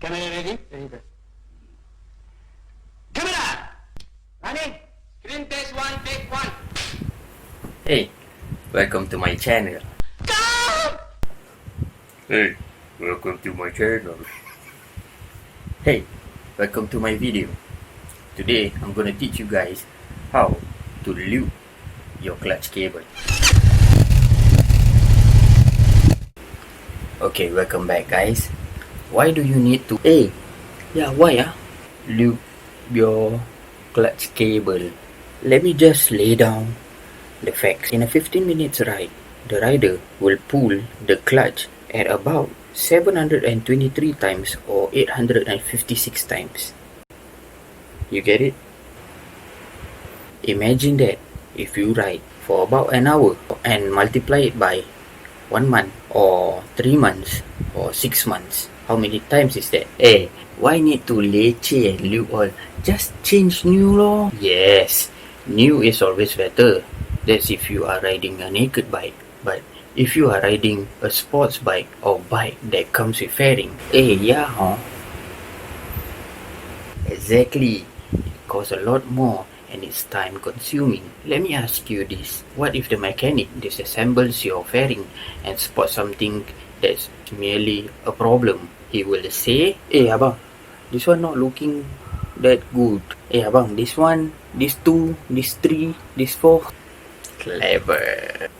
Camera ready? Ready. Camera! Running! Screen test 1, take 1. Hey, welcome to my channel. Cut! Hey, welcome to my channel. Hey, welcome to my video. Today, I'm gonna teach you guys how to lube your clutch cable. Okay, welcome back guys. Why do you need to lube your clutch cable? Let me just lay down the facts. In a 15 minutes ride, the rider will pull the clutch at about 723 times or 856 times. You get it? Imagine that if you ride for about an hour and multiply it by 1 month or 3 months or 6 months. How many times is that? Hey, why need to leceh and lube all? Just change new lor. Yes, new is always better. That's if you are riding a naked bike. But if you are riding a sports bike or bike that comes with fairing, exactly. It costs a lot more and it's time consuming. Let me ask you this. What if the mechanic disassembles your fairing and spots something that's merely a problem? He will say, hey abang, this one not looking that good. Hey abang, this one, this 2, this 3, this 4. Clever.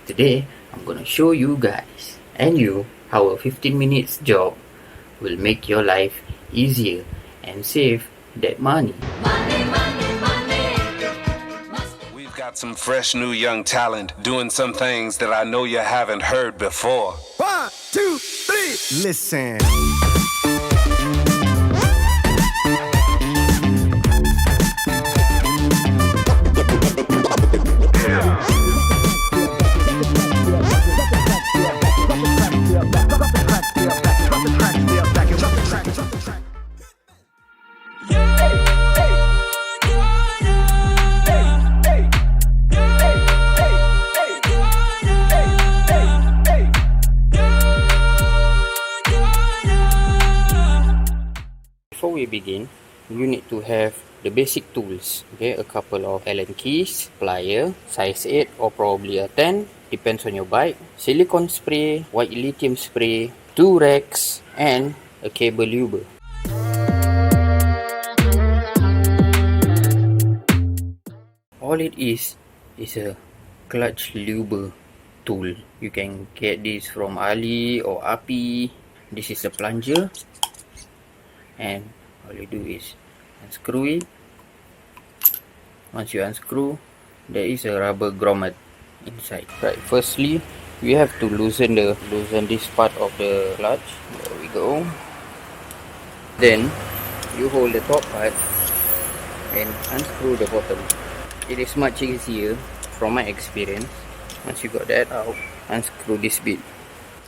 Today, I'm gonna show you guys and you how a 15 minutes job will make your life easier and save that money. We've got some fresh new young talent doing some things that I know you haven't heard before. 1, 2, 3, listen. Before we begin, you need to have the basic tools. Okay, a couple of Allen keys, plier, size 8 or probably a 10, depends on your bike, silicone spray, white lithium spray, 2 racks, and a cable luber. All it is a clutch luber tool. You can get this from Ali or Api. This is a plunger. And all you do is unscrew it. Once you unscrew, there is a rubber grommet inside. Right, firstly we have to loosen this part of the clutch. There we go. Then you hold the top part and unscrew the bottom. It is much easier from my experience. Once you got that out, unscrew this bit.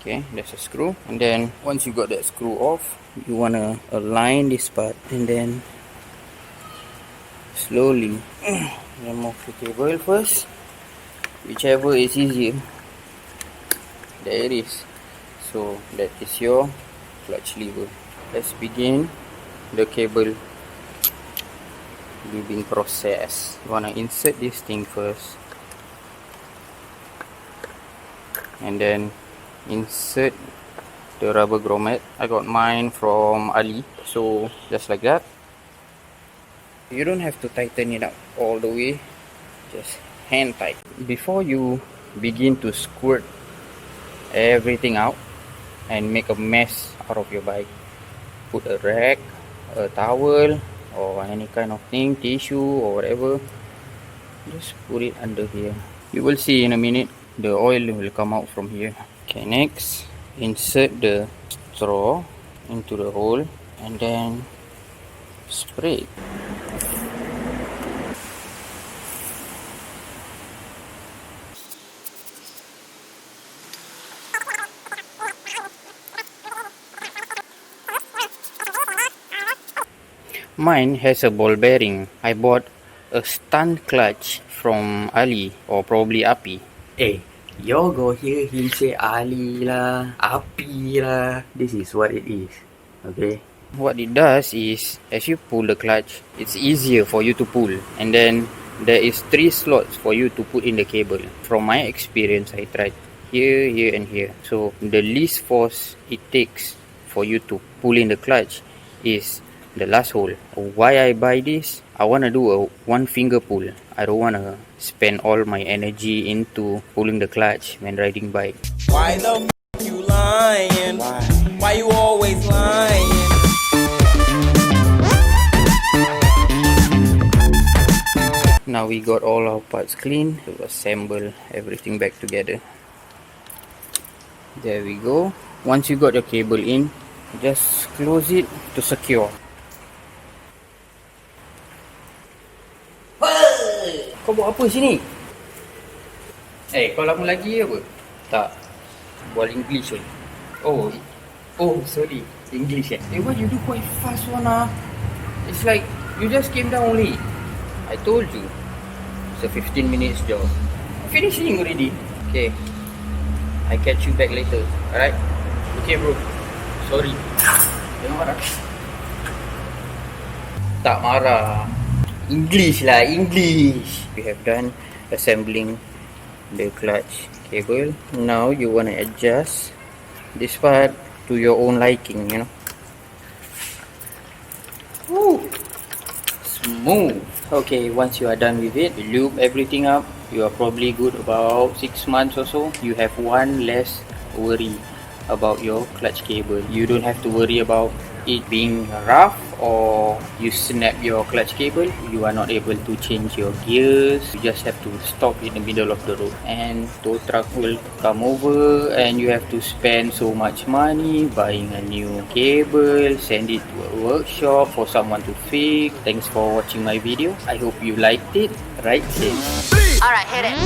Okay, that's a screw, and then once you got that screw off, you wanna align this part and then slowly remove the cable first, whichever is easier. There it is. So that is your clutch lever. Let's begin the cable lubing process. You wanna insert this thing first and then insert the rubber grommet. I got mine from Ali, so just like that. You don't have to tighten it up all the way, just hand tight. Before you begin to squirt everything out and make a mess out of your bike, put a rag, a towel or any kind of thing, tissue or whatever, just put it under here. You will see in a minute the oil will come out from here. Okay, next insert the straw into the hole and then spray it. Mine has a ball bearing. I bought a stunt clutch from Ali or probably Api. Hey, you go hear him say Ali lah, Api lah. This is what it is. Okay. What it does is, as you pull the clutch, it's easier for you to pull, and then there is 3 slots for you to put in the cable. From my experience, I tried here, here and here. So the least force it takes for you to pull in the clutch is the last hole. Why I buy this? I want to do a 1 finger pull. I don't want to spend all my energy into pulling the clutch when riding bike. Why the you lying? Why you always lying? Now we got all our parts clean to assemble everything back together. There we go. Once you got your cable in, just close it to secure. Kau buat apa sini? Kau lama lagi apa? Tak. Buat English je. Oh, sorry. English why you do quite fast one It's like you just came down only. I told you. It's a 15 minutes job. Finishing already. Okay. I catch you back later. Alright? Okay bro. Sorry. Jangan marah. Tak marah. English lah, English. We have done assembling the clutch cable. Now you want to adjust this part to your own liking, you know. Woo! Smooth. Okay, once you are done with it, you lube everything up. You are probably good about 6 months or so. You have one less worry about your clutch cable. You don't have to worry about it being rough or you snap your clutch cable. You are not able to change your gears. You just have to stop in the middle of the road and tow truck will come over and you have to spend so much money buying a new cable, send it to a workshop for someone to fix. Thanks for watching my video. I hope you liked it. Right, Sid? Alright, hit it.